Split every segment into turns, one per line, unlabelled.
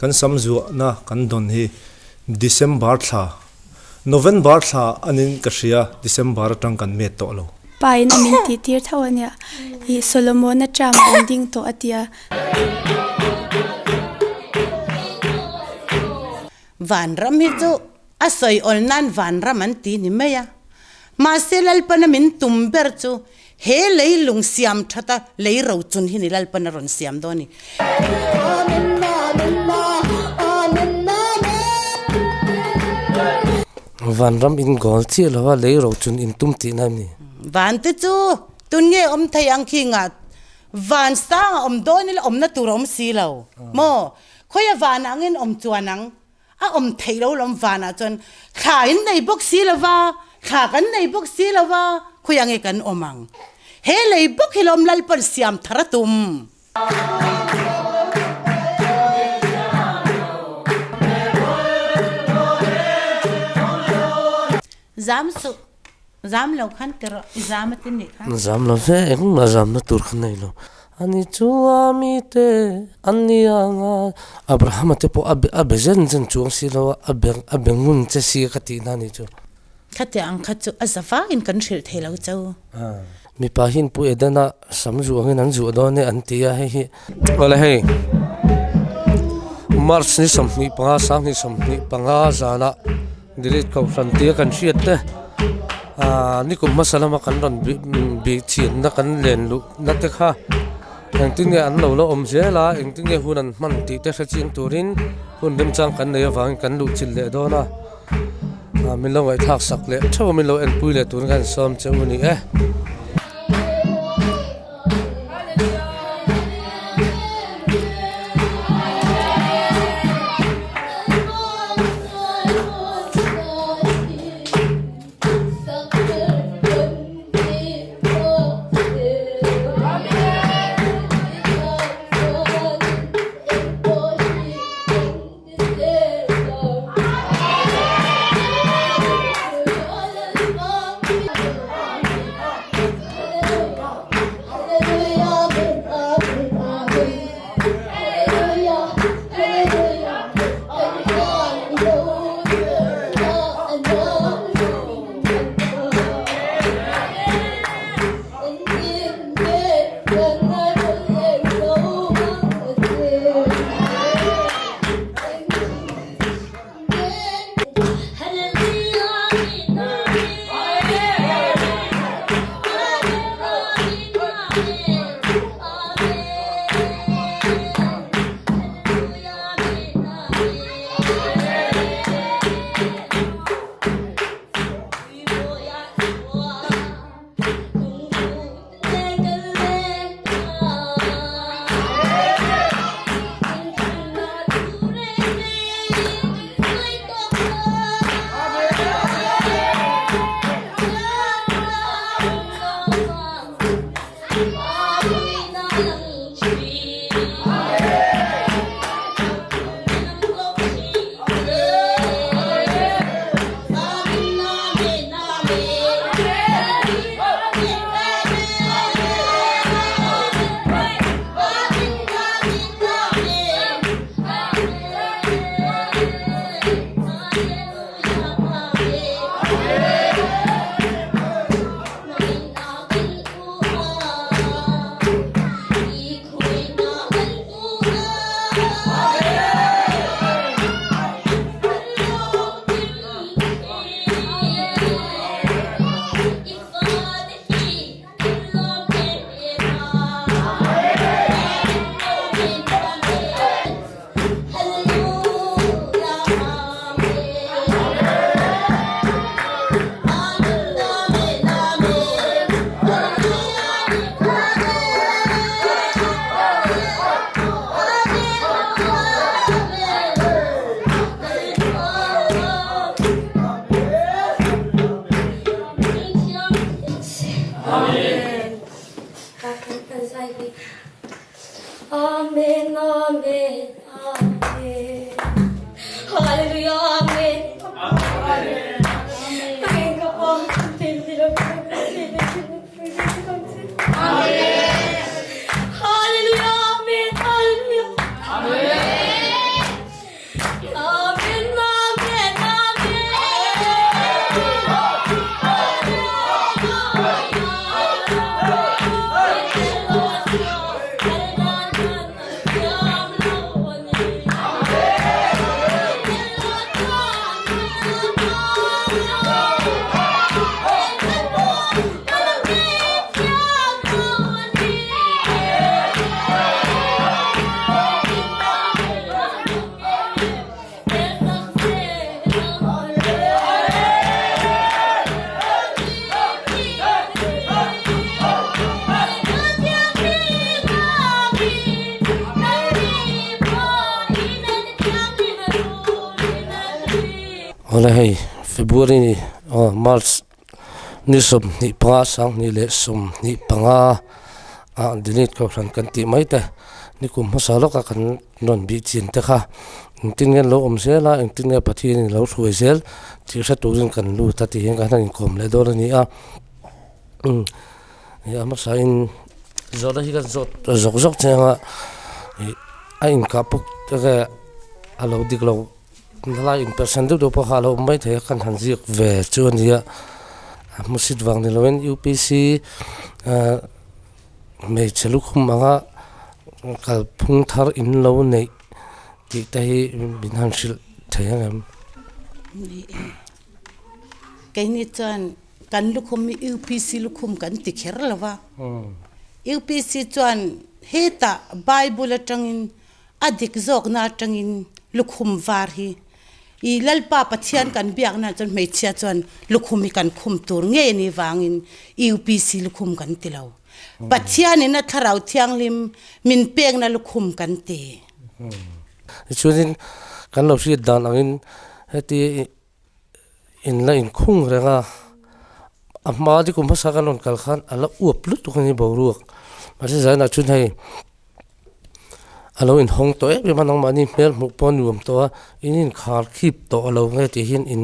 kan samzu na kan don hi December tha November tha anin kashia December tang kan me to lo
pai na min ti tir thawanya hi Solomon na tram ending to atia
van ram hi chu asoi olnan van ram an ti ni meya ma selal panamin tumber chu he leilung siam thata leiro chun hi nilal panaron siam doni
van ram in gol chi lawa leiro chun in tum ti na ni
van te chu tunge om thayang khi ngat van sang om doni la om na turom si lo mo khoya van angin om chuanang a om thailo lom vana chon kha in nei bok si lawa kha kan nei bok si lawa khoyang e kan omang he lei bok hilom lal par siam tharatum zam lo khan tero zamatin ni khan
zam lo fe eng na zam na tur khan nei lo ani chuwa mi te ani anga Abraham te po abezen zen chuang si lo abengun che si khati na ni chu
khate ang khachu azafa in kan shil thelo chau
mi pa hin pu edana samju angin an ju do ne antia he wala he mars ni samni panga sang ni samni panga zana dilit ko frontier kan shiat te ni kum masalama kan ron bi chin na kan len lu na te kha ang tinge an lo om zela ang tinge hunan man ti te khachin turin hun dem chang kan ne wang kan lu chil le do na min lo wai thak sak le thaw min lo en pui le tur kan som cheu ni
Amen, amen, amen. Hallelujah, amen. Amen. Tangin ka po. Tindilang ko kasi Amen. Hallelujah, amen, hallelujah. Amen.
Hola hey February ni March ni som ni panga sang ni le som ni panga dinit ko ran kan ti mai te ni kum masalo ka kan non bi chin te kha tin ngen lo se la tin nge pathi ni lo thuai sel ti sa turin kan lu ta ti hen ka nan kom le do ni ya ma sa in zoda hi kan zok chenga in ka puk te alo dik lo la in percent do po halo mai the kan han zik ve chuan ya musit wang ni loen UPC me chelu khum anga kal phung thar in lo nei ti tai bin han sil thayam
cái này chọn kan lukhum UPC lukhum kan ti kher lawa UPC chọn heta Bible atangin adik zok na atangin lukhum var hi I lalpa pathian kan biak na chon mei chia chon lukhum kan khum tur nge ni wangin UPC lukhum kan tilau pathian in a tharau thiang lim min pek na lukhum kan te
chuin kan lo ri dan angin heti in la in khung renga amma di kum phasa kan on kal khan ala uap lut tu ni boruak ma se zai na chun hai alo in hong to e manang mani mel mu pon nuam to in khar khip to alo nge ti hin in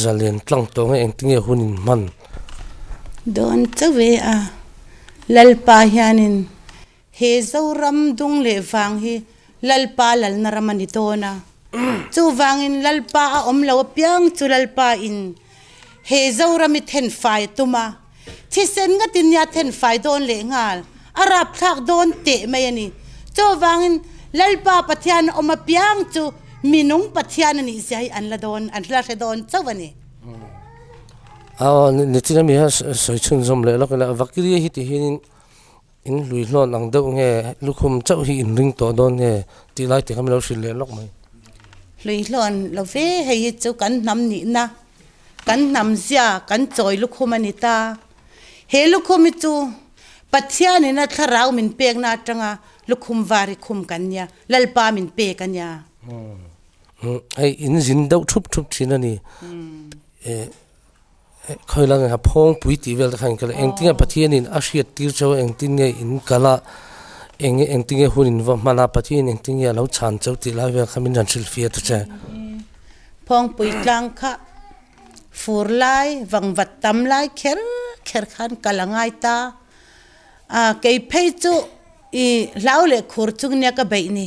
zalen tlang to nge engtinge hunin man
don chawe a lalpa hianin he zoram dung le wang hi lalpa lal naramani to na chu wangin lalpa a omlo piang chu lalpa in he zorami then fai tuma thisen nga tin ya then fai don le ngal arap thak don te mai ani chu wangin lalpa pathian oma piang chu minung pathian ni sai an la don an la don chawani
ni tina mi ha soi chun zom le lo la vakiri hi ti hin in lui hlon ang deuh nge lukhum chau hi in ring to don nge ti lai ti kam lo sil le lok mai
lui hlon lo ve hei chu kan nam ni na kan nam zia kan choi lukhum ani ta he lukhum chu pathian ina tharau min pek na tanga lukhum vari khum kanya lalpa min pe kanya
ai in zin deuh thup thina ni khoi lang ha phong pui ti vel khan kala engtinga pathian in ashiat tir chaw engtinge in kala engtinge hunin wa mana pathian engtinge lo chan chaw ti la ve khamin ran sil fia ta cha
phong pui tlang kha fur lai wang wat tam lai kher khan kalangai ta kei phei chu I laule khur chung ne ka bai ni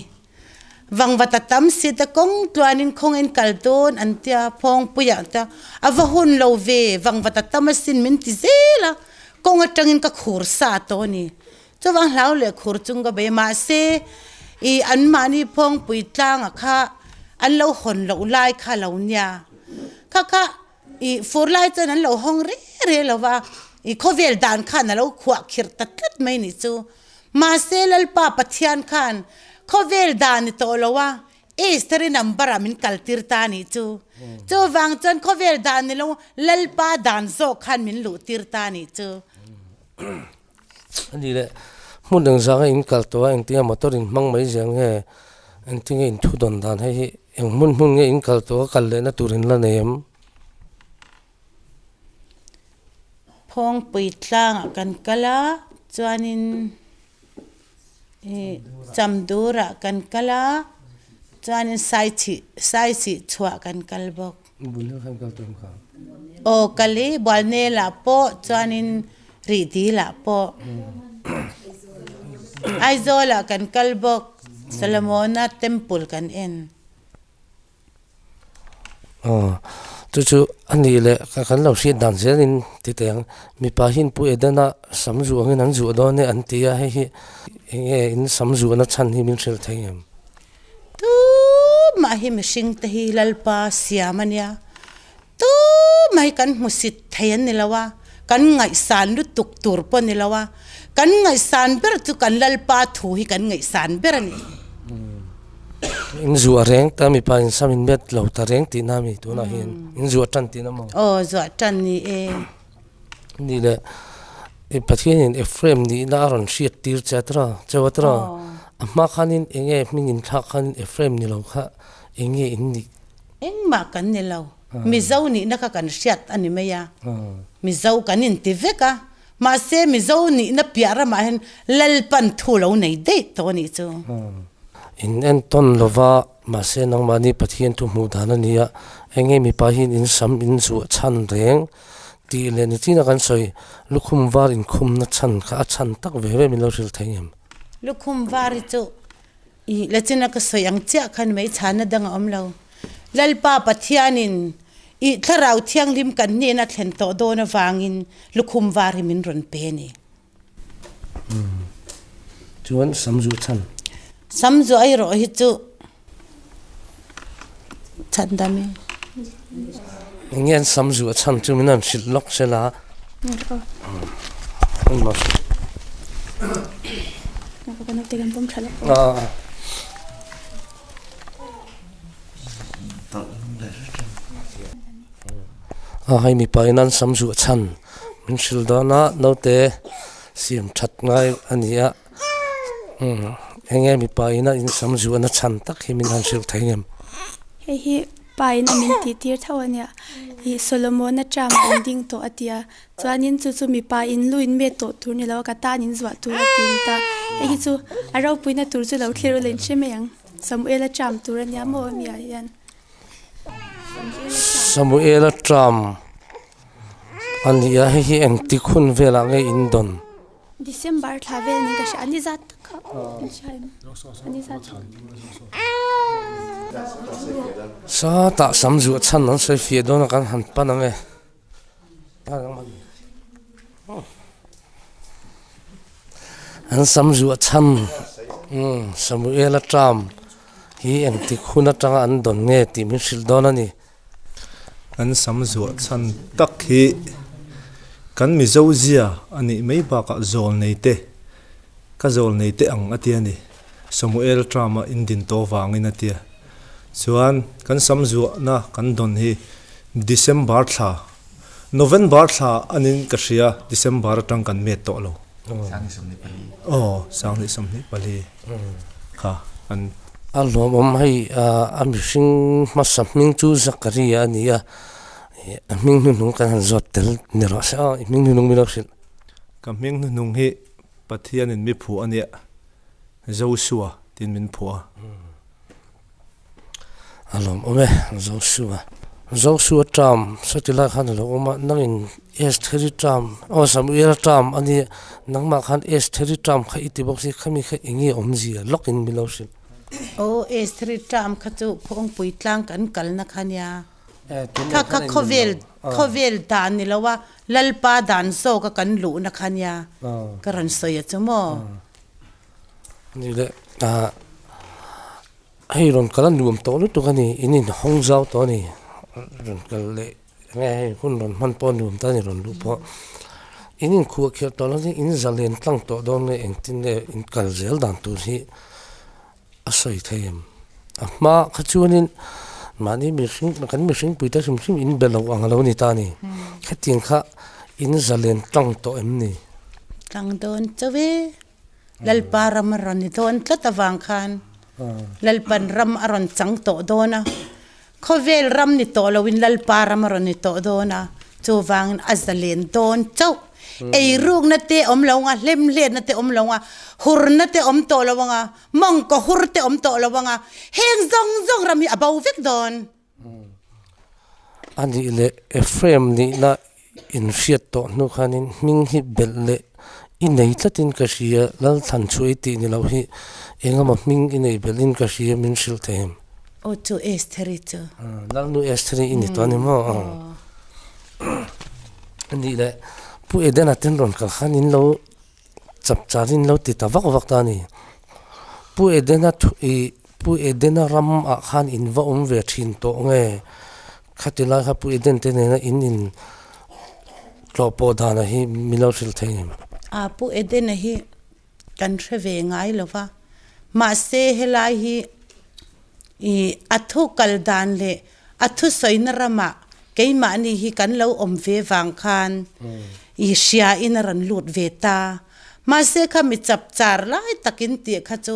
wang wata tam si ta kong twanin khong en kaldon antia phong puya ta ava hun lo ve wang wata tam sin min ti zela kong atangin ka khur sa to ni chu wang laule khur chung ka bai ma se I an mani phong pui tlang kha an lo hon lo lai kha lo nya kha I for lai chan an lo hong re lo wa I khovel dan kha na lo khwa khir tat mai ni chu ma se lalpa pathian khan khovel dan to lowa esteri number amin kaltir ta ni chu wang chan khovel dan ni lo lalpa dan zo khan min lu tir ta ni chu
ani le mun dang za in kal to eng tia motor in mang mai jang he eng tinge in thu don dan he eng mun nge in kal to kal le na turin la nem
phong pui tlang kan kala chuanin chamdura kan kala chuanin sai chi chua kan kalbok
bulo khan kal to kha
o kali balne la po chuanin ridi la po aizola kan kalbok Salamona temple kan en
chu ani le ka kan lo ri dan zelin ti teng mi pa hin pu edana samzu angin an zu do ne an tia he in samzu na chan hi min thel thayem
tu ma hi mishing te hi lalpa siamania tu mai kan musit thayan nilawa kan ngai san lu tuk tur pon nilawa kan ngai san ber tu kan lalpa thu hi kan ngai san ber ani
in zu areng ta mi pa in samin bet lo ta reng ti na mi tu na hin in zu tan ti na mo
zo tan ni
ni le e pathian in frame ni na ron shiat tir chatra chawatra amma khanin enge min in thak khan frame ni lo kha enge in ni
eng ma kan ni lo mi zo ni na ka kan hriat ani meya mi zo kanin ti veka ma se mi zo ni na piara ma hen lalpan thulo nei de to ni chu
in en ton lova ma se nang mani pathian tu mu dana nia enge mi pahin in sam in zu chan reng ti le ni tina kan soi lukhum war in khum na chan kha chan tak ve ve min lo ril thengem
lukhum vari chu I lachina ka soyang cha khan mai chana dang omlo lalpa pathianin I tharau thiang lim kan ni na thlen to do na wangin lukhum vari min ron pe ni
chuan samzu chan
samzu ai ro hi chu chandami
ngen samzu chan chu minan sil lok sela ma
ko na tegan pom thala
hai mi painan samzu chan min sil dana note siam that ngai ania enge mi paina in samzu na chan tak hi min han sil thengem
hi pai na min ti tir thawanya hi solomon na cham ending to atia chuanin chu chu mi pa in luin me to tur ni lo ka ta nin zwa tu tin ta hi chu arau puina tur chu lo thlir len chemeng samuel a cham tur ania mo mi a yan
Samuel Tram ania hi eng ti khun vela nge indon
December thavel ni ka ani zat ka ani zat
sa ta samzu chan nan sai fie don kan han panange an samzu chan Samuel Tram hi eng ti khun atanga an don nge ti min sil don ani
an samzu chan tak hi kan mi zo zia ani mai ba ka zol nei te ka zol nei te ang atia ni Samuel Trama indin to wangin atia chuan kan samzu na kan don hi December thla November thla anin ka hria December tang kan me to lo sang ni somni pali ha an
alom om hai amishing masaming chu Zakaria ania ming nu nung kan zot tel ni ro sa ming nu nung mi lo sil
ka ming nu nung hi pathian in mi phu ania Joshua tin min phua
alom ome Joshua Tram satila khan lo oma nangin S3 Tram o Samuel Tram ani nangma khan S3 Tram kha itibok si khami kha ingi omji lokin mi lo sil
o S3 tram kha chu phong pui tlang kan kal na khania ka khovel dan ni lawa lalpa dan so ka kan lu na khania karan soya chumo
ni le ai ron kalan nuam to lu to kani inin hongzau to ni ron kal le nge hun ron man pon nuam ta ni ron lu po inin khu khia to ni in zalen tlang to don ne engtin le in kal zel dan tu hi asoi thayem ma khachuanin mani mishing kan mishing puita sim in belo angalo ni tani khating kha in zalen tang to emni
tang don chawe lalpa ram ron ni don tlatawang khan lalpan ram aron chang to dona khovel ram ni to lowin lalpa ram ron ni to dona chuwang azalen don chau ei rung na te om longa lem le na te om longa hur na te om to lawanga mong ko hur te om to lawanga heng zong rami abau vek don
ani le Ephraim ni na in fiat to nu khanin ming hi bel le inei tlatin ka sia lal than chui ti ni lo hi engama ming inei belin ka sia min sil them
o chu S3 chu
lal nu S3 ini to ni mo ani le pu edena ten ron ka khanin lo chap charin lo ti tawak wak ta ni pu edena ram a khan in va ve thin to nge khatila kha pu eden te ne in klopo dana hi milo sil thengem
a pu edena hi kan theve ngai lova ma se helai hi I athu kal dan le athu soina rama keima ni hi kan lo om ve wang khan I sia in ran lut veta ma se kha mi chap char lai takin ti kha chu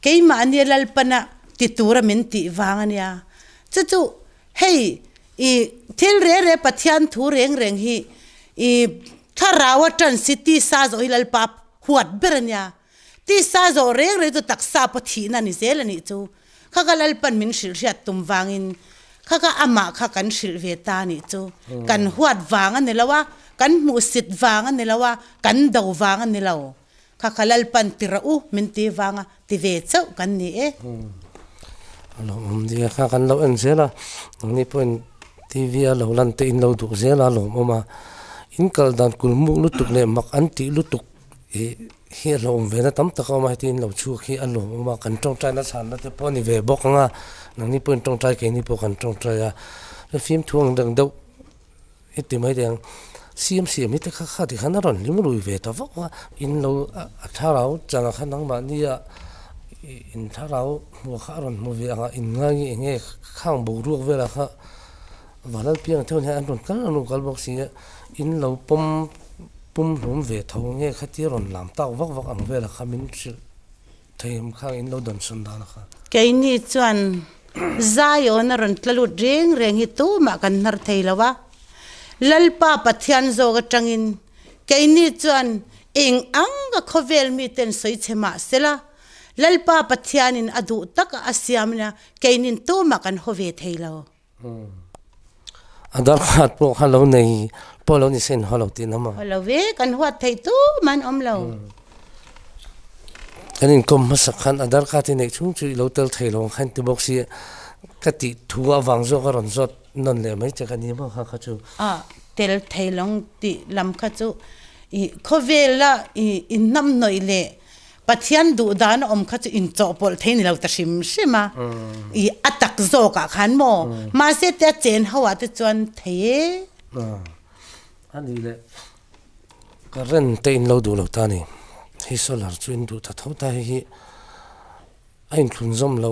keima ni lalpana ti tura min ti wangania chu hey thil re pathian thu reng hi tharawa city sa zo hilal pap huat bernya ti sa zo re tu taksa pathi na ni zel ani chu khagalal pan min shil riat tum wangin khaka ama kha kan shil ve ta ni chu kan huat wanga ni lawa kan mu sit wanga ni lawa kan do wanga ni law khakalal pan tirau min ti wanga ti ve chau kan ni
alo dia kha kan lo en zela ni point TV lo lan te in lo du zela lo ma in kal dan kul mu lu tuk le mak anti lu tuk hi lo ve na tam ta ka ma tin lo chu khi an lo ma kan tong trai na san na te po ni ve bok nga nang ni point tong trai ke ni po kan tong trai ya film thuang dang do iti mai dang siam mi te kha ti khan ron lim lu ve ta vok in lo atharau changa khan nang ma ni ya in tharau mo kha ron mo ve anga in nga ngi nge khang bo ruak ve la kha walal piang thon han ron kal nu kal bok si in lo pum rum ve thau nge khati ron lam taw vak ang ve la khamin chi theim khang in lo don sun da la kha
ke ni chuan zayo na ron tlalu reng hi tu ma kan nar theilawa lalpa pathian zo ga tangin ke ni chuan eng ang ga khovel mi ten soi chema sela lalpa pathianin adu tak asiamna ke nin tu ma kan hove theilo
adar khat po halo nei polo ni sen halo ti nama
halo ve kan huat thei tu man omlo
kanin kom masakhan adar khati nei chung chui lo tel thailo khan ti box si kati thuwa wangzo ka ron zot non le mai cha kani ma kha chu
tel thailong ti lam kha chu I khovela I nam noile pathian du dan om kha chu in chopol thein lo ta shima I atak zo ka khan mo ma se te chen hawa te chuan theye
ani le karen te in lo du lo ta ni hi solar chuin du ta thau ta hi ain khun zom lo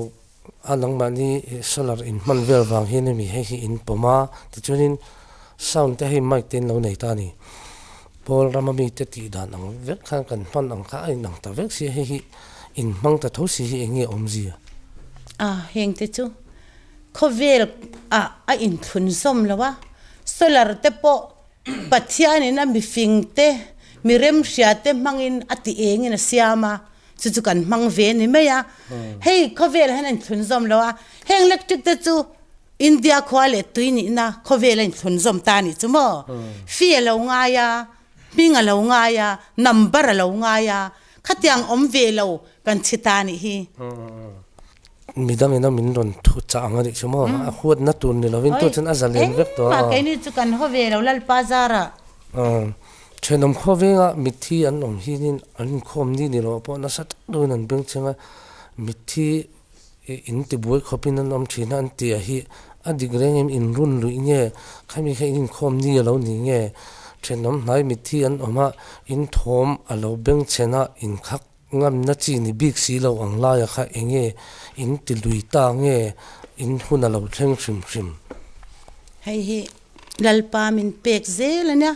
alang mani solar in man vel wang hi ni mi he hi in poma ti chunin sound te hi mic ten lo nei ta ni pol ramami te ti dan ang vek khan kan pan ang kha ai nang ta vek si he hi in mang ta tho si hi nge omji
heng te chu khovel a in khun zom lawa solar te po pathian in mi fingte mi rem hriate mangin ati engin siama chu kan mang ve ni meya hei khovel hanan thun zom lawa heng electric te chu India khwale tuini na khovel in thun zom ta ni chu mo fi lo nga ya minga lo nga ya number lo nga ya khatiang om ve lo kan chita ni hi
midang ina min ron thu cha angari chumo a khut na tur ni lovin to chen azalen vek to
ma ke ni chu kan ho ve lo lal pazara
chenom khovenga mithi an om hinin an khom ni ni ro po na sat do nan beng chenga mithi in ti boy khopin an om thina an ti a hi adigreng em in run lu nge khami kha in khom ni lo ni nge chenom nai mithi an oma in thom alo beng chena in khak ngam na chi ni big si lo ang la ya kha enge in ti lui ta nge in huna lo thleng shim
hei hi lalpa min pek zelania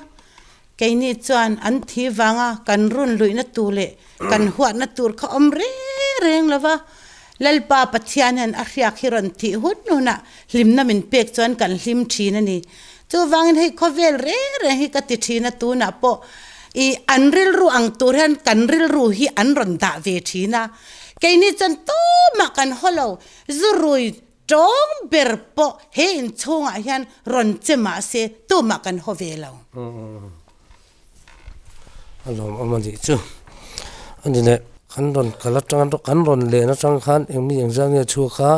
keini chuan an thi wanga kan run luina tule kan huat na tur kha omre reng lawa lalpa pathian han a hriak hiron thi hut nuna limna min pek chuan kan hlim thina ni chu wangin hei khovel re hi ka ti thina tu na po I anril ru ang turhan kanril ru hi anron da ve thina keini chan to ma kan holo zurui tong berpo he in chunga hian ron chema se to ma kan hovelo
alo amani chu andine kanron kalatang ro kanron le na chang khan emi engjang e chu kha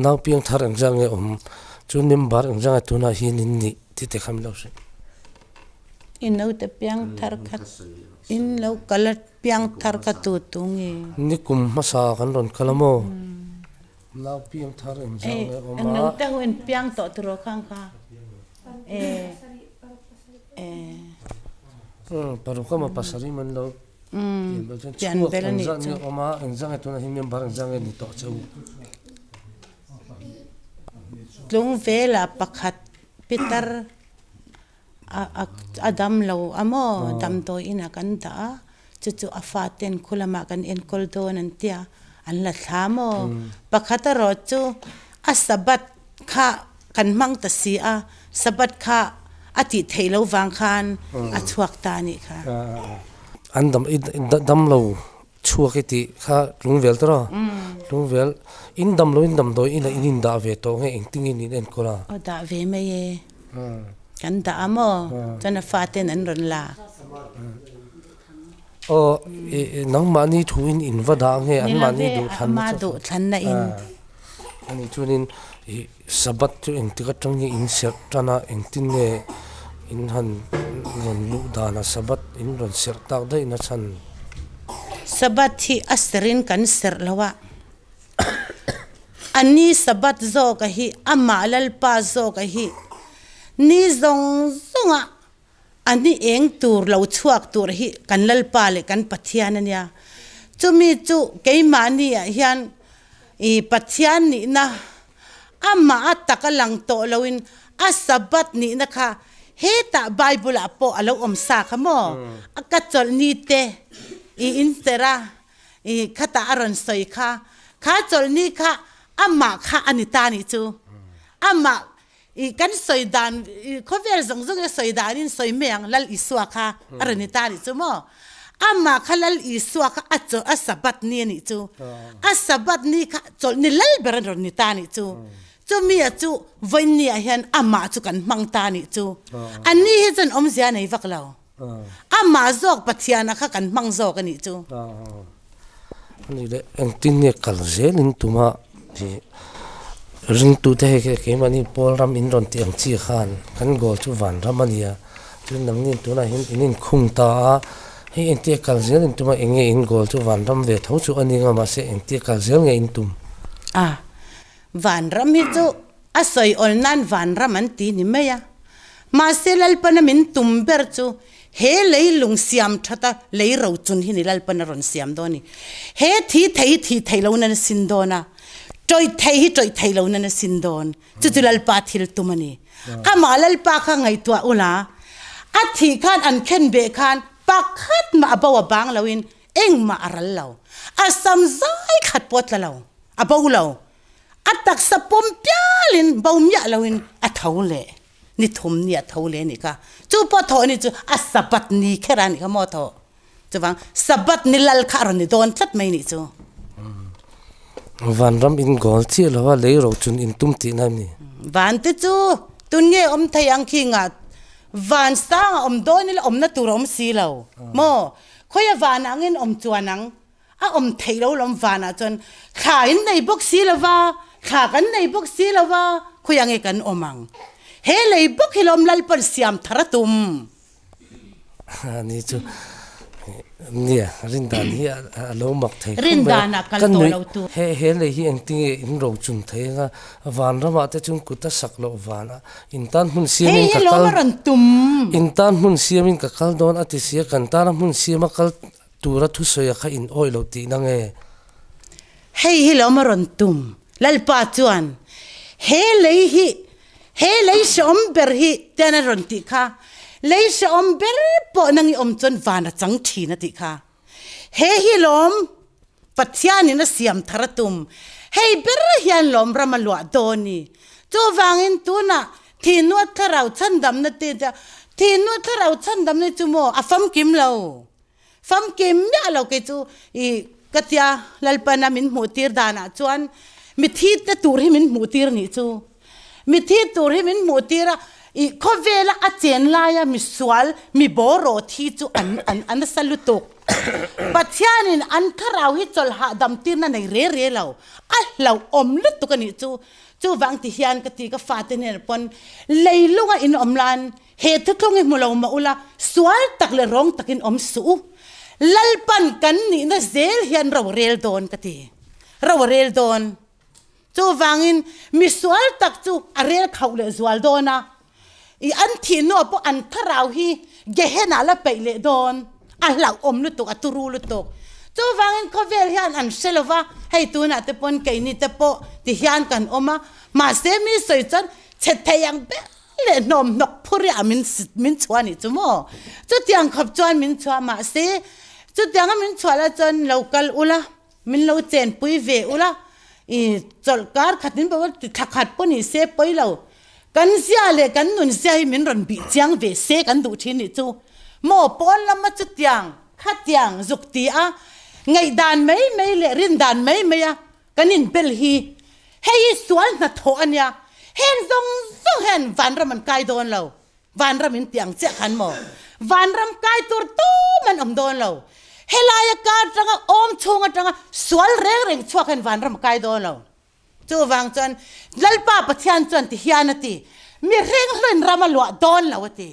naw piang thar engjang e chu nim bar engjang tu na hi nin ni ti te kham lo se
in lo te piang thar khat in lo kalat piang thar ka tu tungi
ni kum masa kanron kalamo naw piang thar engjang e
ang lo ta wen piang to tro khang kha
paru kama pasari man lo
jan belani
chu oma engjang tu na hi mem bar engjang e ni to chau
lung vela pakhat pitar adam lo amo dam to ina kan da chu afaten khulama kan enkol don an tia an la thamo pakhata ro chu asabat kha kan mang ta si a sabat kha ati theilo wang khan a chuak ta ni kha
an dam lo chua cái tí khá lung vel đó lung vel in dam đôi in đã về tổ nghe in tiếng in đến cô là
đã về mấy ye kan đã mo cho nên phát tên anh rồi là
nắng mà ni thu in vào đã nghe anh mà ni
đủ thắn là in
anh thu in sabat cho in tiếng trong như in sẹt cho na in tin nghe in han ngon lu đà na sabat in ron sẹt tao đây na chan
sabat hi asrin kan ser lawa ani sabat zo ka hi ama lal pa zo ka hi ni zonga ani eng tur lo chuak tur hi kan lal pa le kan pathian ania chumi chu keimani hian I pathian ni na ama atakalang to lawin asabat ni na kha heta bible apo alo omsa khamo akachol ni te I intera I khata aron soi kha chol ni kha ama kha anita ni chu ama I kan soi dan khover zong soi dan in soi meang lal iswa kha aranita ni chu mo ama khalal iswa kha acho asabat ni chu asabat ni kha chol ni lal beran ni ta ni chu chu mi chu voini a hian ama chu kan mang ta ni chu ani hi chan om zia nei vak lo ama zok pathiana kha kan mang zok ani chu
ani le ang tin ne kal zelin tuma ji ring tu te ke mani pol ram in ron ti ang chi khan kan gol chu van ramania chu nang nin tu na hin inin khung ta hei eng tia kal zelin tuma enge in gol chu van ram ve tho chu ani nga ma se eng tia kal zel nge in tum
van ram hi chu asoi ol nan van ram an ti ni meya ma se lal pana min tum ber chu he lei lung siam thata lei ro chun hi ni lal pana ron siam do ni he thi thei lo na sin do na toi thei lo na sin don chu chu lal pa thil tumani ama lal pa kha ngai tua ula a thi khan an khen be khan pakhat ma abawa bang lawin eng ma aral law asam zai khat pot la law abaw law atak sa pompialin bawmya lawin athawle ni thum ni athawle ni ka chu po tho ni chu asabat ni khera ni ka mo tho chuwang sabat ni lal khar ni don chat mai ni chu
van ram in gol chi lawa lei ro chun in tum ti na ni
van te chu tun nge om thayang khi nga van sang om do ni om na turom si lo mo khoya van angin om chuanang a om theilo lom vana chon kha in nei bok si lawa kha kan nei bok si lawa khoyang e kan omang he lei bok hilom lal par siam tharatum
ani chu nia rindan hi alo mak thei
rindana kal to lo tu
he le hi eng ti in ro chun thei nga van rama te chung kuta sak lo vana in tan hun siamin ka kal in tan hun siamin ka kal don ati sia kan tan hun siama kal tura thu soya kha in oi lo ti na nge
hei hi lo maron tum lal pa chuan he lei shom ber hi tena ron ti kha lei shom ber po nangi om chon vana chang thi na ti kha he hi lom pathian na siam tharatum hei ber hian lom ramalwa doni chu wangin tu na thi nuat tharau chan dam na te ja thi nuat tharau chan dam ni chu mo afam kim lo fam kim ya lo ke chu I katia lalpana min mutir dana chuan mi thi te tur hi min mutir ni chu mi thi tur hi min mutira I khovela a chen la ya mi swal mi boro thi chu an salutok pathianin an tharau hi chol ha dam tir na nei re lo a lo om lut tu kani chu wang ti hian ka ti ka fa te ne pon leilunga in omlan he tu tlong hi mulo ma ula swal tak le rong takin om su lalpan kan ni na zel hian rawrel don kati rawrel don chu wangin mi swal tak chu arel khawle zwal dona I an thi no po an tharau hi gehena la peile don a lau om lu tok aturu lu tok chu wangin khovel hian an selova hei tu na te pon kai ni te po ti hian kan oma ma se mi soi chan chethayang be le nom nok phuri min chwani chu mo chu tiang khop chuan min chwa ma se chu tiang min chwa la chan local ula min lo chen pui ve ula I chol kar khatin ba ti thakhat poni se poilo กันเสียเลยกันนุนเสียให้มินรันบีเจียงเวเซกันดูทีนี่จูหมอปอนละมาจุดยังขัดยังจุกตีอ่ะไงด่านไม่เลยรินด่านไม่อ่ะกันนินเปลฮีเฮ้ยสวนนัดโถอันยาเห็นซงเห็นวันรำมันไกลโดนเราวันรำมินเตียงเจ้าขันหมอวันรำไกลตัวตู้มันโดนเราเฮลายการจังอมชงจังสวนเร่งชั่วกันวันรำไกลโดนเราจู่วางจนลัลป้าปะเทียนจนที่เฮียนตีมีเร่งเล่นรำมาลวดโดนเราตี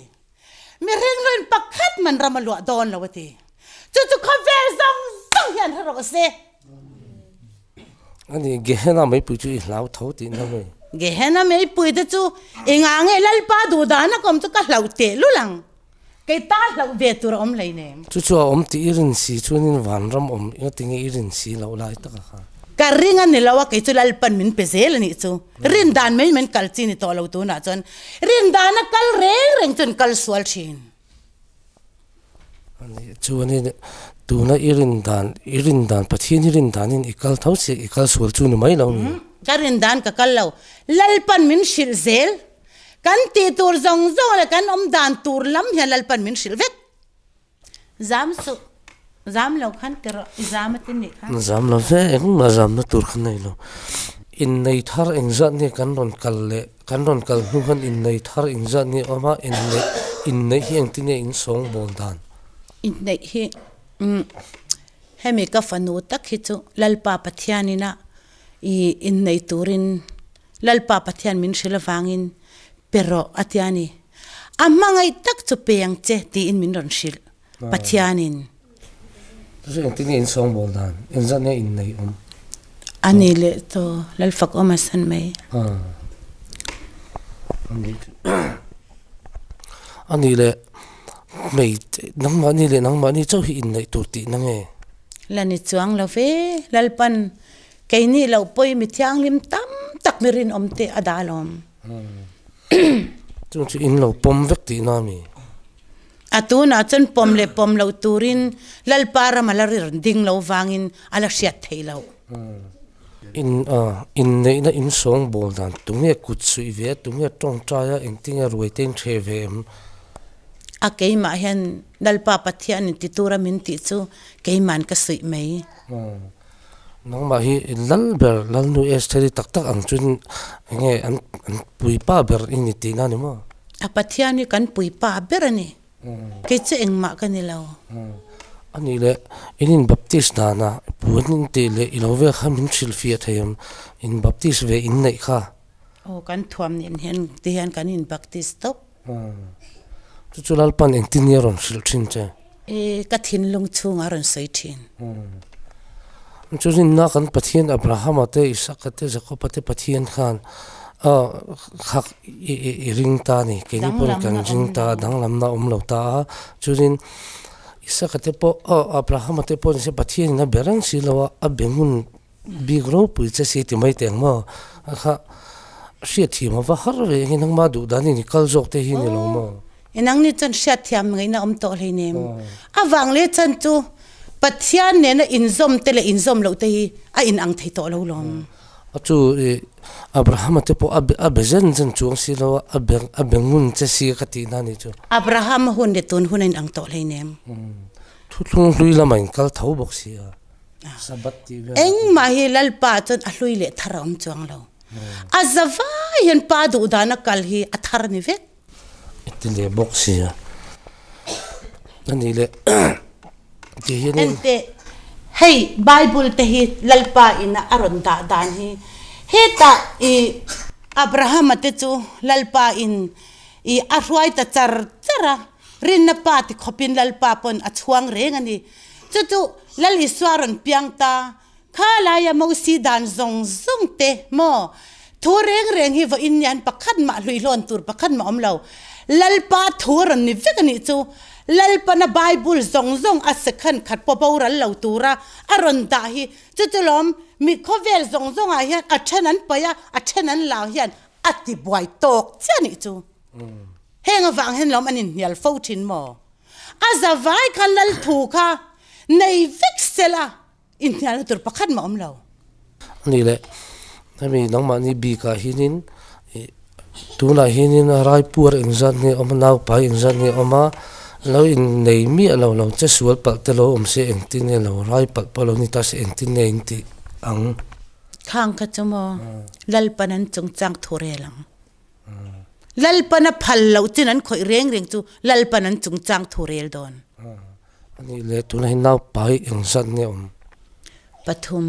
มีเร่งเล่นปักขัดมันรำมาลวดโดนเราตีจู่เขาเวซงเฮียนให้เราเสีย
อันนี้เกหน้าไม่ปุยจุยเหลาเท่าตีนั่นเลย
เกหน้าไม่ปุยแต่จู่เองอ่างเอลัลป้าดูดานะก็มจุกเหลาเตะลุลังเกตาเหลาเวตุรอมเลยเนี่ย
จู่อมตีอิรินสีจู่นี่วันรำยังติงอิรินสีเหลาลายตะค่ะ
การริงอันนี้เราว่าเกจุลัลปันมินเปเซลนี่จู่รินดานไม่เหมือนกัลจีนี่ตัวเราตัวน่ะจนรินดานะกัลเร่งจนกัลสวลชิน
อันนี้จู่นี่ตัวน่ะอิรินดานปะเทียนอิรินดานินอีกัลเท่าสิอีกัลสวลจู่นี่ไม่เราเนี่ย
การรินดานกับกัลเราลัลปันมินชิลเซลกันตีตัวซงเลยกันอมดานตัวล้ำเห็นลัลปันมินชิลเวกจามสุจามเราขันเตระจามตินี่ขัน
จามเราเว้ยมาจามนะตัวขันนี่เราอินในทาร์อินจัดนี่กันรอนกัลเล่กันรอนกัลนู่นอินในทาร์อินจัดนี่ออกมาอินในเฮียงที่นี่อินสองบอลดาน
อินในเฮียให้มีกาฟนูตักฮิจูลัลปาปัทยานินะอินในตัวรินลัลปาปัทยานมินชิลฟังอินเปโรอัตยานีอามังไอตักจุเปียงเจตีอินมินรอนชิลปัทยานิน
ซึ่งที่นี่อินสองบอลดานอินจัดนี่อินใน
อันนี้เลยตัวลัลฟักอมาสันไหม
อันนี้เลยไม่นังมันนี่เลยนังมันนี่เจ้าหินในตัวตีนั่งไง
แล้วนี่จวงเราเฟลัลปันแกนี่เราป่วยมิทยังลิมตั้มตักมิรินอมเตอดาลอม
จงอินเราปมเวกตีนามี
อาตูน่าจนปมเลยปมเราตูรินลัลปารามาลาริรดิ้งเราวางอินอะไรเสียดให้เรา
อินในนั้นอินสองบอลดันตรงนี้กุดสุยเวตรงนี้ตรงใจเองที่รวยเต็งเทเวม
อาเกยมาเห็นดัลปาปัทยานิติตัวรามินติจูเกยมันก็สุยไหม
น้องมาฮีลัลเบอร์ลัลนูเอสเทริตักอังจุนไงอันปุยป้าเบอร์อินิตินั่นนี่มั้ง
อาปัทยานี่กันปุยป้าเบอร์นี่เกจะเองมากันนี่เรา
อันนี้แหละอินบัพติสนานะปวดนินเตเลยอินเอาเวข้ามินชิลฟีเทียมอินบัพติสเวอินไหนค่ะ
โอ้กันทวมนี่เห็นที่เห็นกันอินบัพติสต็อป
จู่ลัลปันเองที่นี่รอนชิลชินเจ
กฐินลงช่วงอารอนใส่ทิน
จู่นี่นักกันปะเทียนอับราฮัมอาเตอิสักเตจะก็ปะเตปะเทียนขันขักริงตานี่เกี่ยวกับการริงตาดังลำน้าเหลาตาจู่นี่อิสักเตปอับราฮัมอาเตปนี่เสปะเทียนนะเบรังสิลาวอับเบงุนบิกรูปุยจะเสียที่ไม่แต่งมาค่ะเสียที่มาว่าฮาร์เวหินังมาดูดานี่นี่คัลจอกเตหินี่ลงมา
นังนี่จนเสียที่ทำไงนะอมโตเลยเนี่ยอาวังเลยจันจูปัทยานเนี่ยนะอินซอมเตเลอินซอมเราเตยอินอังไทยโตเราลม
จู่อับราฮัมเตปอับเจนจันจวงสิลาวอับงุนจะเสียกตินานี่จู่
อับราฮัมหุ่นเดตุนหุ่นอินอังโตเลยเนี่ย
ทุกลุงลุยละมันกัลเท้าบอกเสียสบัดที่
เอ็งมาเฮลัลปาจนลุยเละทารมจวงเราอาซาวายันปาดูดานักกัลฮีอัทารนิเวก
อิตเลบอกเสียนั่นนี่เลย
เอ็นเตเฮ้ยไบเบิลเตฮิลัลปาอินะอารอนดาดานฮีเฮตาอีอับราฮัมเตจูลัลปาอินอีอารวยตะจาร์จาระรินนปาติขบินลัลปาปนอัชวงเร่งันดีจู่ลัลอิสวารอนเปียงตาข้าลายามอสีดานซงเตโมทัวเร่งฮิวอินยันปักขันมาลุยลอนตูร์ปักขันมาอมเราลัลปาทัวรอนนิเวกันนี่จู่ลัลปานะไบเบิลซงอัศขันขัดปะปาวรัลเหล่าตูระอารอนดาฮีจู่ล้อมมีข้อเวลซงอาเฮียนอัชนันไปอะอัชนันลาวเฮียนอัติบวยตกเจ้านี่จู่เฮงฟังเห็นล้อมอันนี้ยัลฟูชินมออาซาไวคันลัลทูค่ะในวิกเซล่าอินยัลตูร์ปักขันมาอมเรา
นี่แหละถ้ามีน้องมานี่บีกาฮินิน tu na hin in rai puar eng zat nge oma nau pai eng zat nge oma lo in nei mi lo lo che sual pal te lo se eng tin nge lo rai pal palo ni ta se eng tin nge in ti ang
khang kha chamo lalpanan chungchang thore lang lalpana phal lo chin an khoi reng reng chu lalpanan chungchang thorel don
ani le tu na hin nau pai eng zat nge om
pathum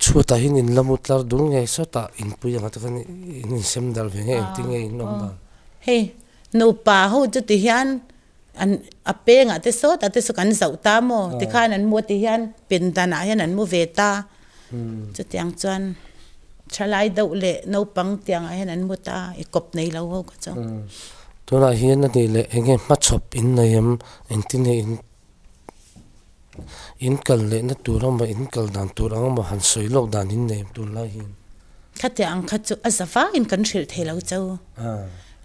chuta hin in lamutlar dung nge so ta in puya nga ta kan in sem dal ve nge eng tin nge in nom da
hey no pa ho chu ti hian an ape nga te so ta te so kan zau ta mo ti khan an mu ti hian pen ta na hian an mu ve ta chu tiang chuan chalai dau le no pang tiang a hian an mu ta e kop nei lo ho ka chu
tu na hian na ni le enge ma chop in na yam eng tin nge in kal le na turang ma in kal dan turang ma han soi lok dan in ne tu la hin
khatiang kha chu azawa in kan shil thelo chu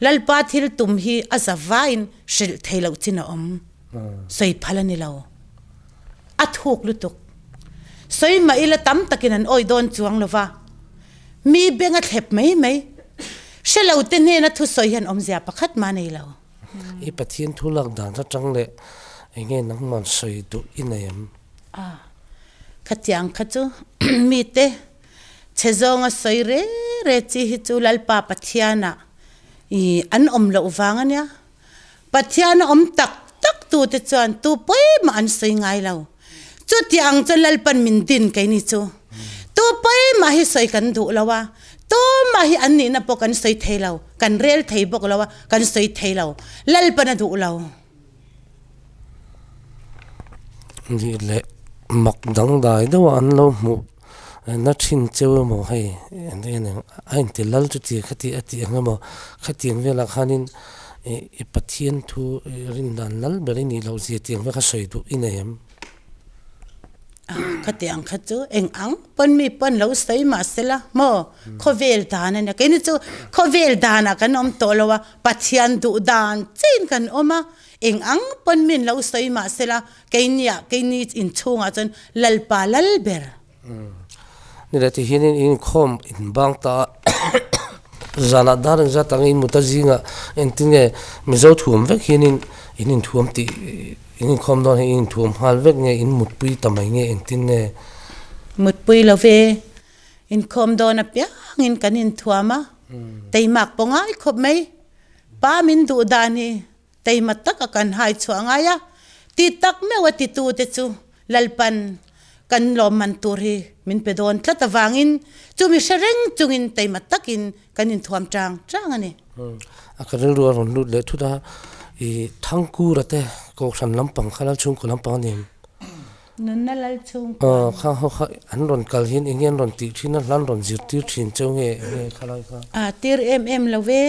lalpa thil tum hi azawa in shil thelo china om soi phalani lo athuk lutuk soi ma ila tam takin an oi don chuang lova mi benga thlep mai shelo te ne na thu soi han om zia pakhat ma nei lo
i pathian thu lak dan ra tang le enge nang man soi tu inayam
khatiang kha chu mi te chezonga soi re chi hi chu lalpa pathiana i an om lo wangania pathiana om tak tu te chuan tu poi ma an soi ngai lo chu tiang chu lalpan min din kai ni chu tu poi ma hi soi kan du lawa to ma hi an ni na po kan soi theilo kan rel thei bok lawa kan soi theilo lalpan du lo
ni le mak dang dai do an lo mu na thin cheu mo hai ande ne ain te lal chu ti khati ati angamo khati vela khanin e pathian thu rin dan lal beri ni lo zi tiang ve kha soi du inayam
khatiang kha chu eng ang pon mi pon lo sei ma sela mo khovel dan na ke ni chu khovel dan kan om to lowa pathian du dan chin kan oma eng ang pon min lo sei ma sela ke ni in chunga chon lalpa lalber
ni la ti hin in khom in bang ta zana dar za tang in mutazinga entinge mizo thum vek hin in thuam ti in khom don in thuam hal vek nge in mutpui tamai nge entin ne
mutpui lo ve in khom don a pya in kan in thuama tei mak pongai khop mai pa min du dani tei matak kan hai chuanga ya ti tak me wa ti tu te chu lalpan kan lo man tur hi min pe don tlat awangin chu mi sereng chungin tei matakin kan in thuam tang ani
a kan ru ron lu le thu da i thangku rate ko san lampang khala chung ko lampang ni
nun na lal chung
kha ho an ron kal hin ingen ron ti thina lan ron zir tir thin cheu nge khala kha
tir lo ve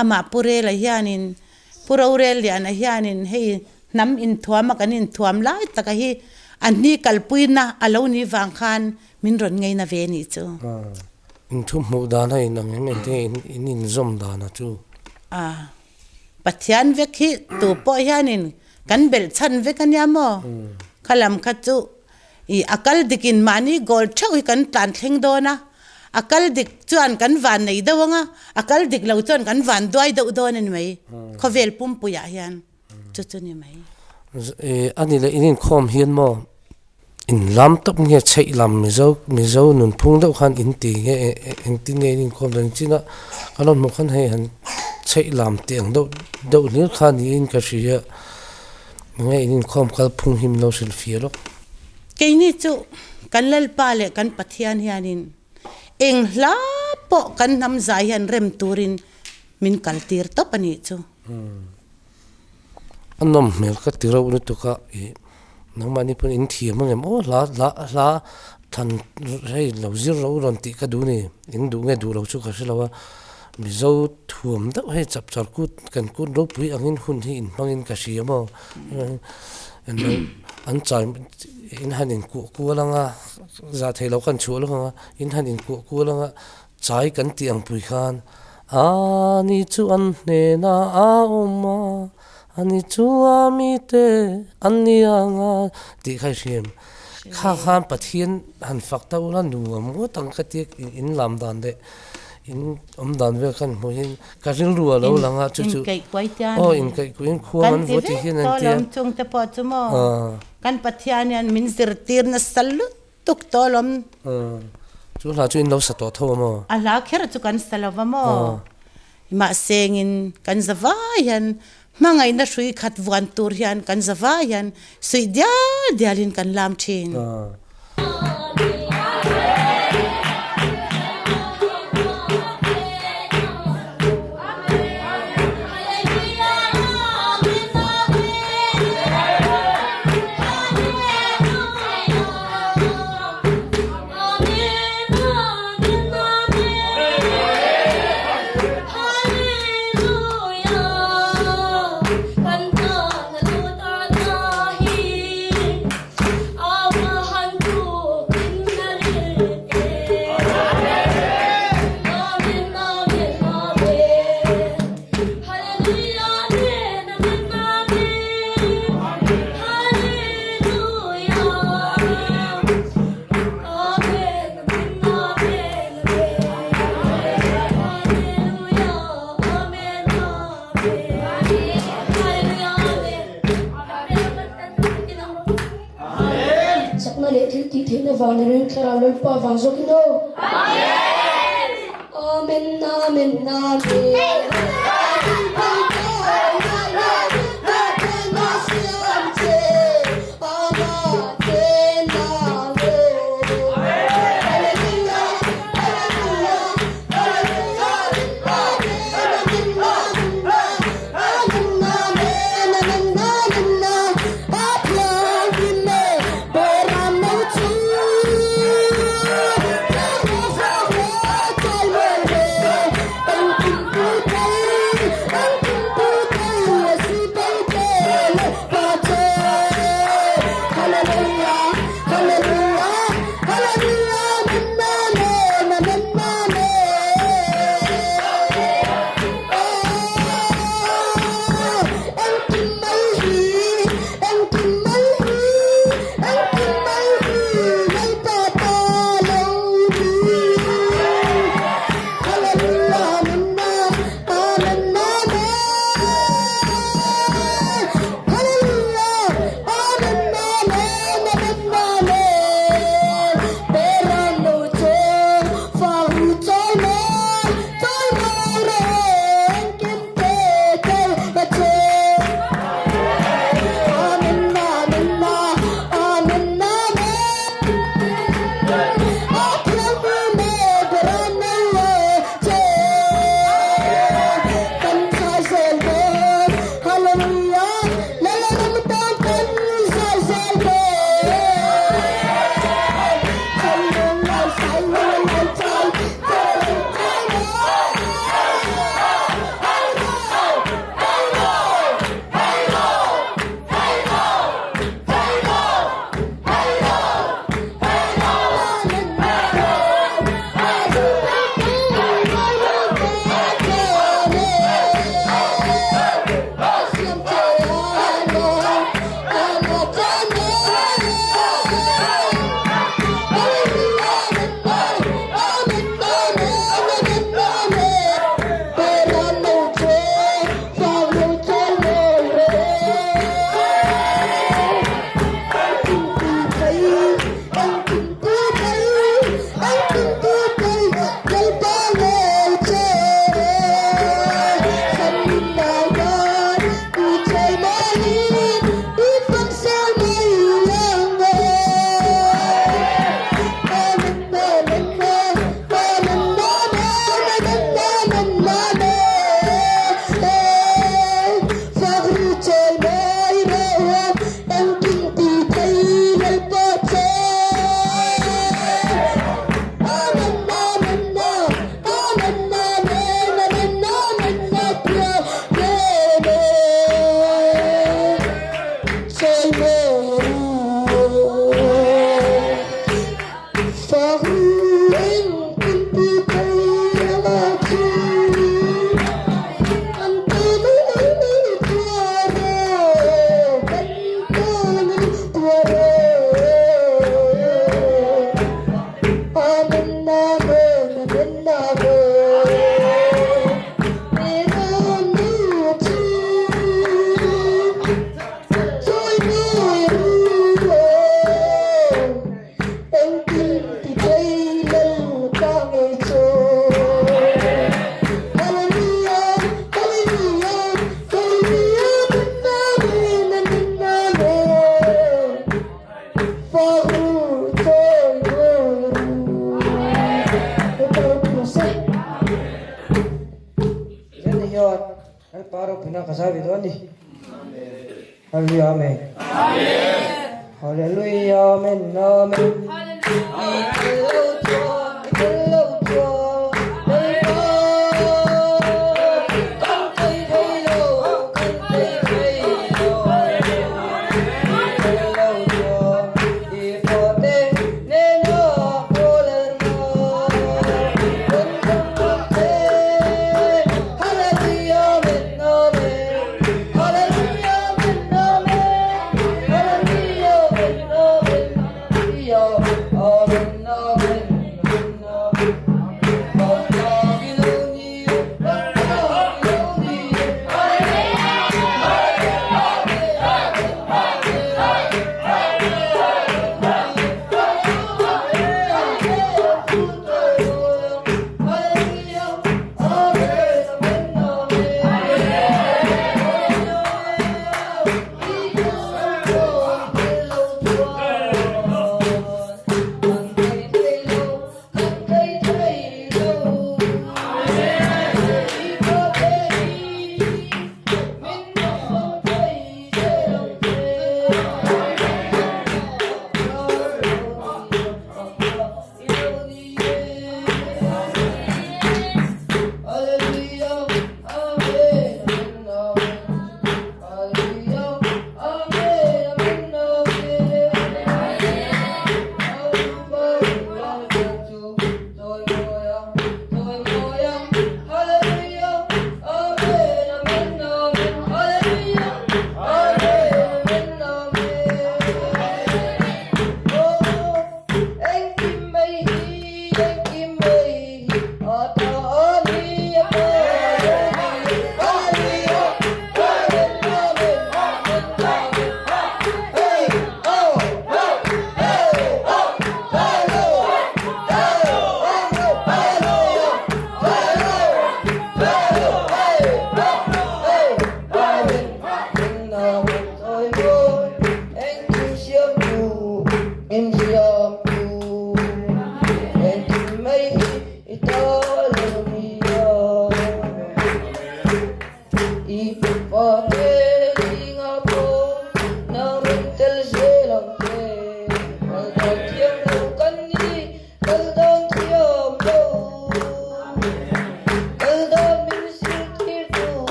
ama pure la hianin puraurel ya na hianin hei nam in thuam kan in thuam lai taka hi an ni kalpuina alo ni wang khan min ron ngei na ve ni chu
in thu mu da na in ang men te in zom da na chu
pathian ve khi tu po hianin kan bel chan ve kan ya mo khalam kha chu i akal dikin mani gol thau hi kan tan thleng do na akal dik chuan kan van nei dawanga akal dik lo chuan kan van duai do don en mai khovel pum pu ya hian chu chu ni mai
ani le in khom hian mo in lam top nge chei lam mizo nun phung do khan in ti nge en ti nge in khom dan china kalon mo khan he han chei lam tiang do ni khan in ka ria nge in khom kal phung him lo sil fielo
ke ni chu kan lal pa le kan pathian hianin eng hla po kan nam zai han rem turin min kaltir to pani chu
anom mel ka tiro ni to ka e nang mani pun in thi ma ngem o la than rei lo zir ro ron ti ka du ni in du nge du lo chu ka selawa mi zo thuam da he chap char kut kan kun ro pui angin hun hi in mangin ka sia mo an chai in hanin ku langa za thei lo kan chu lo nga in hanin ku langa chai kan ti ang pui khan ani chu an ne na a oma ani chu ami te ani anga ti khai sim kha khan pathian han fakta ulan nu mo tang ka ti in lam dan de in dan ve kan mo hin ka ril ruwa lo langa chu chu
in kai kwai tian
in kai kuin khuang an voti hin an
to
tia
lom chung te po chu mo kan pathian yan min zir tir na sallu tuk to lom
chu la chu in lo sa to tho mo
ala kher chu kan salawa mo ma sengin kan zawayan mangai na shui khat wan tur hian kan zawayan sui dia dialin kan lam thin
Amen, amen, amen.
pina kasabi to ni. Hallelujah, amen. Hallelujah, amen, amen.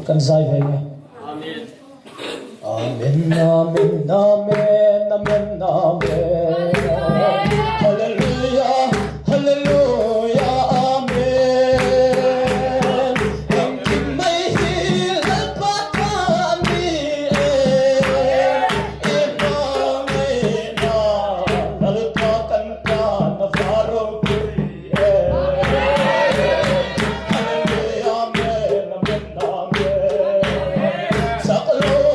Kan sai về nghe. Amen, amen, amen, amen, amen. Hallelujah, hallelujah, amen. Em kim mây hi lấp bát tan đi em mây na lal ka kan ka na faro kuri Hallelujah,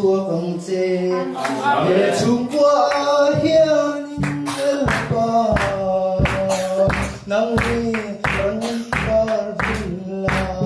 chua công chế để chung qua hiền ba nang đi con par villa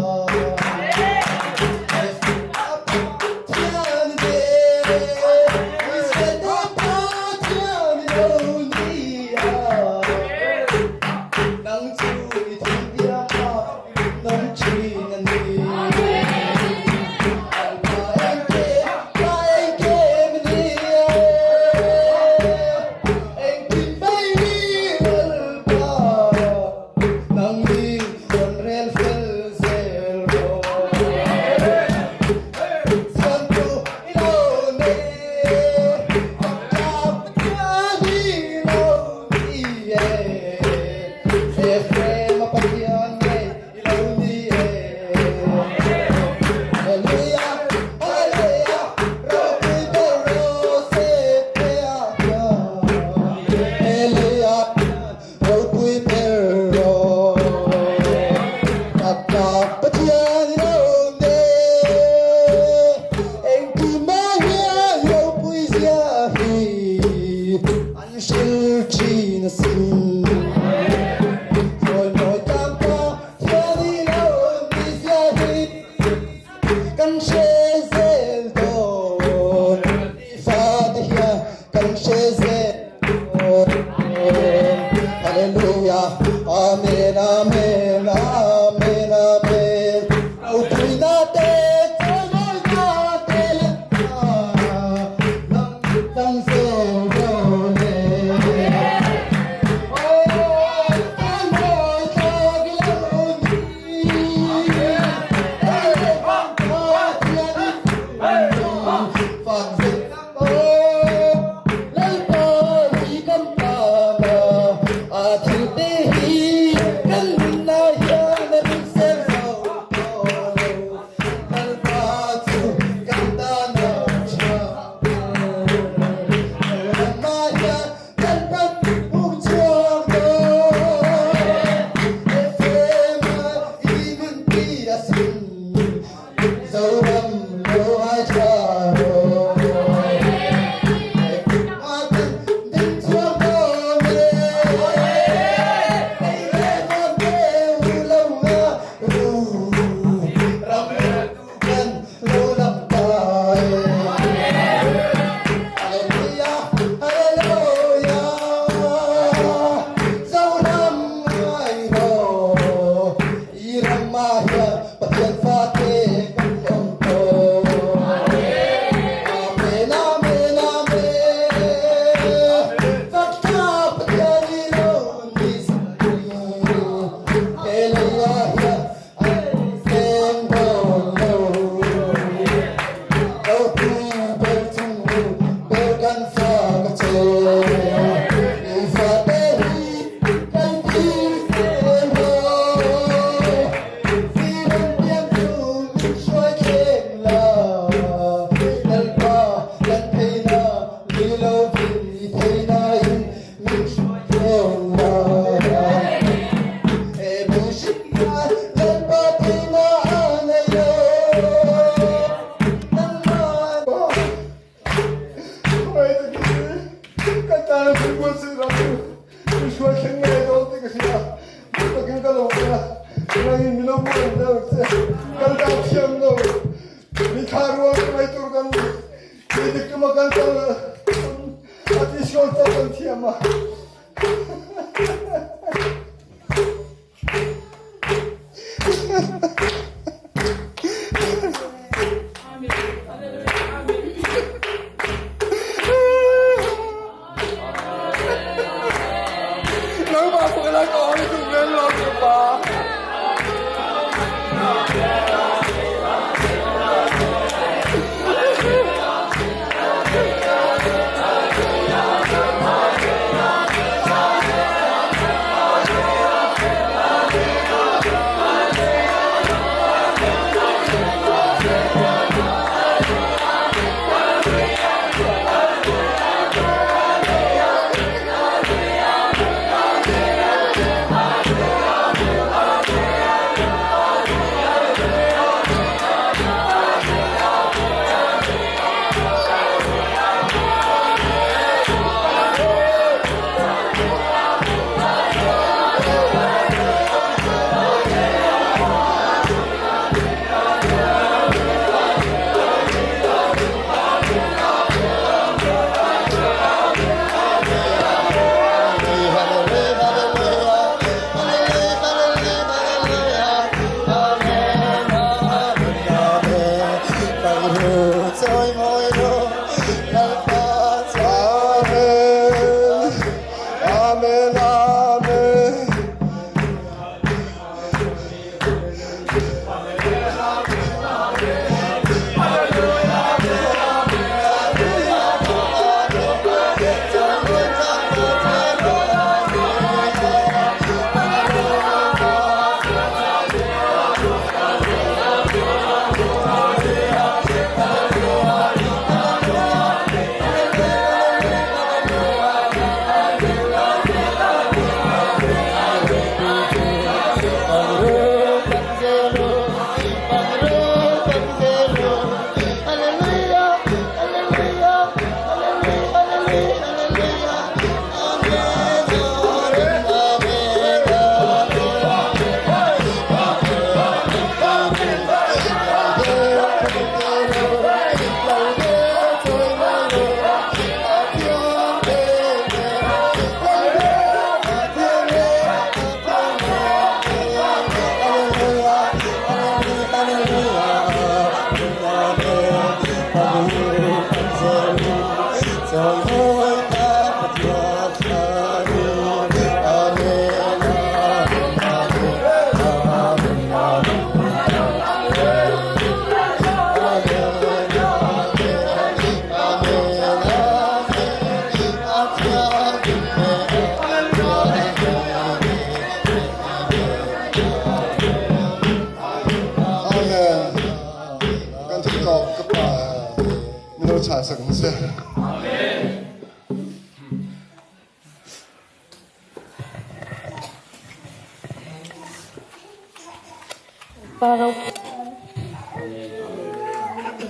Parang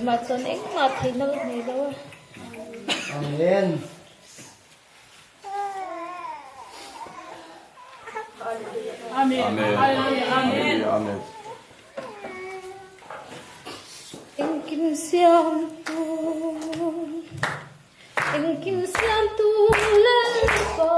Matson eng matay na nila.
Amen.
Amen.
Em kim siam tu lên phố.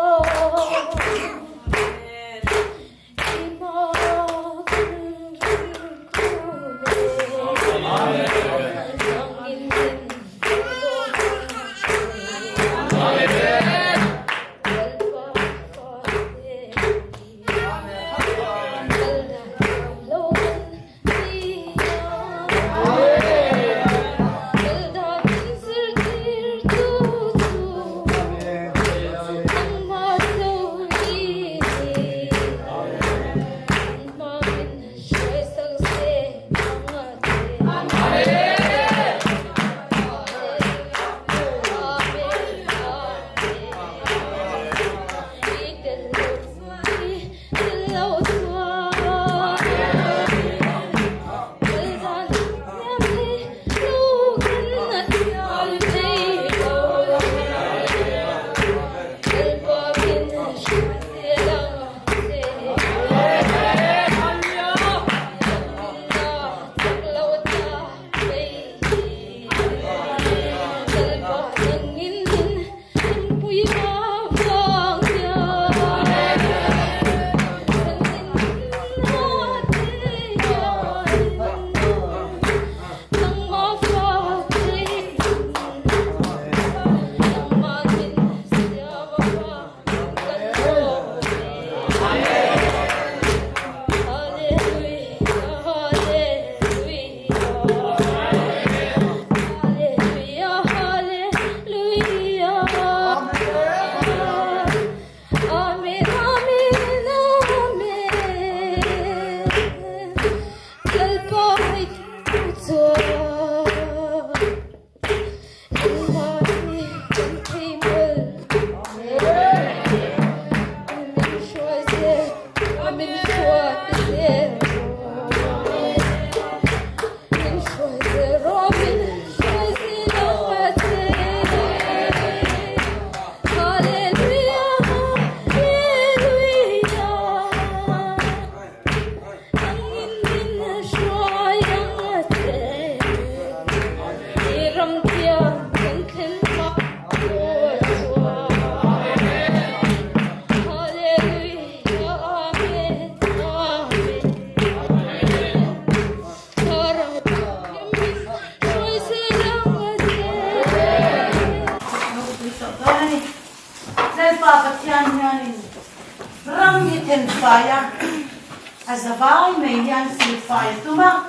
Azavai may yan silfai tuma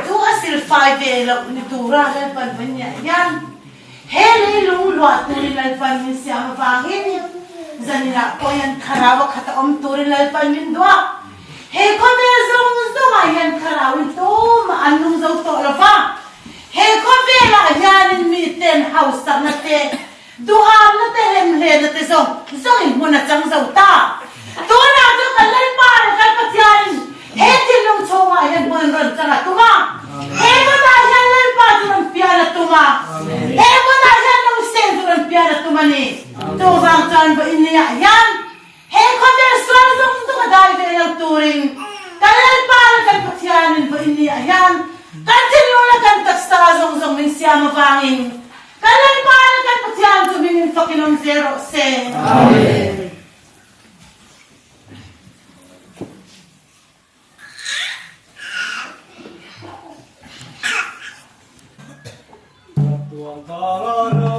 tu a silfai de la nitura la panvanya yan hele lu lwa turi la panvin siam vangin zanina koyan kharawa khata turi la panvin dwa he ko be zong zong yan kharawin to ma anung zo to la fa he ko be la yan mi ten house na te duam na te hem le na te zong mo na chang zo ta to na to kalai par kal patyan he tin nong chonga yan bon ron changa tuma he ko ta yan lai pa turon piala tuma he ko ta yan nong sen turon piala tuma ni to bang chan ba inya yan he ko be strong zong to ka dai be lang turing kalai par kal patyan ba inya yan kan tin lo na kan taksta zong min siama vangin kalai par kal patyan to min fakinom zero se amen.
Tuang tarano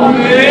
Amen.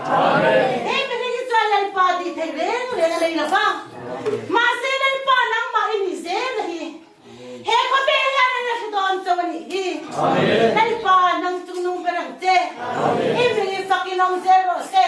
Hey, begini soal lalpa di tereng, lena lena bang. Masih lalpa nang ma ini zen lagi. Hey, kau bela nang sedon cawan ini. Lalpa nang tunung berang je. Hey, begini sakinong zero se.